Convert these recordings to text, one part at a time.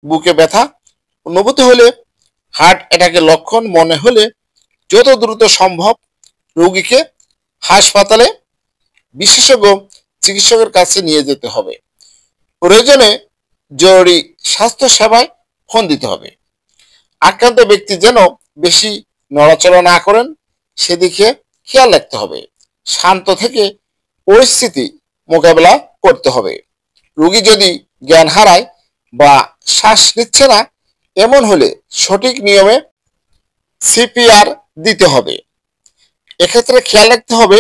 বুকে ব্যথা অনুভূতি হলে, হার্ট অ্যাটাকের লক্ষণ মনে হলে যত দ্রুত সম্ভব রোগীকে হাসপাতালে বিশেষজ্ঞ চিকিৎসকের কাছে নিয়ে যেতে হবে। প্রয়োজনে জরুরি স্বাস্থ্য সেবায় ফোন দিতে হবে। আক্রান্ত ব্যক্তি যেন বেশি নড়াচড়া না করেন সেদিকে খেয়াল রাখতে হবে। শান্ত থেকে পরিস্থিতি মোকাবেলা করতে হবে। রোগী যদি জ্ঞান হারায় বা শ্বাস নিচ্ছে না এমন হলে সঠিক নিয়মে সিপিআর দিতে হবে। এক্ষেত্রে খেয়াল রাখতে হবে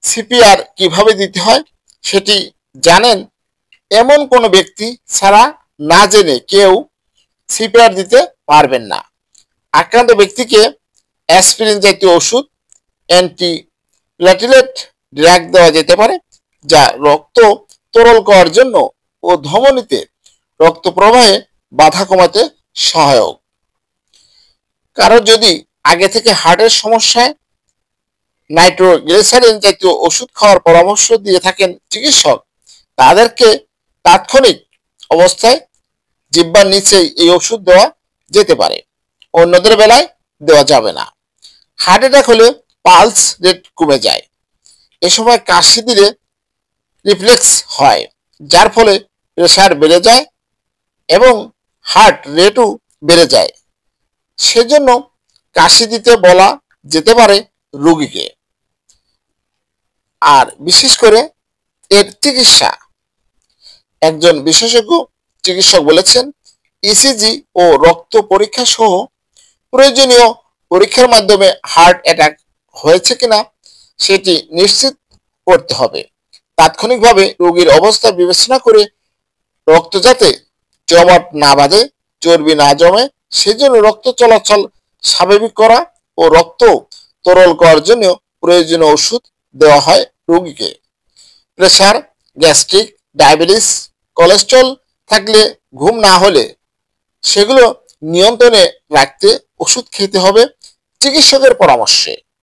সিপিআর কিভাবে দিতে হয় সেটি জানেন এমন কোনো ব্যক্তি ছাড়া না জেনে কেউ সিপিআর দিতে পারবেন না। আক্রান্ত ব্যক্তিকে অ্যাসপিরিন জাতীয় ওষুধ, অ্যান্টিপ্লেটলেট ড্রাগ দেওয়া যেতে পারে যা রক্ত তরল করার জন্য ও ধমনীতে রক্ত প্রবাহে বাধা কমাতে সহায়ক। কারো যদি আগে থেকে হার্টের সমস্যায় নাইট্রোগ্লিসারিন জাতীয় ওষুধ খাওয়ার পরামর্শ দিয়ে থাকেন চিকিৎসক, তাদেরকে তাৎক্ষণিক অবস্থায় জিহ্বার নিচেই এই ওষুধ দেওয়া যেতে পারে, অন্যদের বেলায় দেওয়া যাবে না। হার্ট অ্যাটাক হলে পালস রেট কমে যায়। এ সময় কাশি দিলে রিফ্লেক্স হয়, যার ফলে প্রেশার বেড়ে যায় এবং হার্ট রেটও বেড়ে যায়। সেজন্য কাশি দিতে বলা যেতে পারে রোগীকে। আর বিশেষ করে এর চিকিৎসা, একজন বিশেষজ্ঞ চিকিৎসক বলেছেন ইসিজি ও রক্ত পরীক্ষা সহ প্রয়োজনীয় পরীক্ষার মাধ্যমে হার্ট অ্যাটাক হয়েছে কিনা সেটি নিশ্চিত করতে হবে। তাৎক্ষণিকভাবে রোগীর অবস্থা বিবেচনা করে রক্ত যাতে জমাট না বাঁধে, চর্বি না জমে সেজন্য রক্ত চলাচল স্বাভাবিক করা ও রক্ত তরল করার জন্য প্রয়োজনীয় ওষুধ দেওয়া হয় রোগীকে। প্রেশার, গ্যাস্ট্রিক, ডায়াবেটিস, কোলেস্ট্রল থাকলে ঘুম না হলে সেগুলো নিয়ন্ত্রণে রাখতে ওষুধ খেতে হবে চিকিৎসকের পরামর্শে।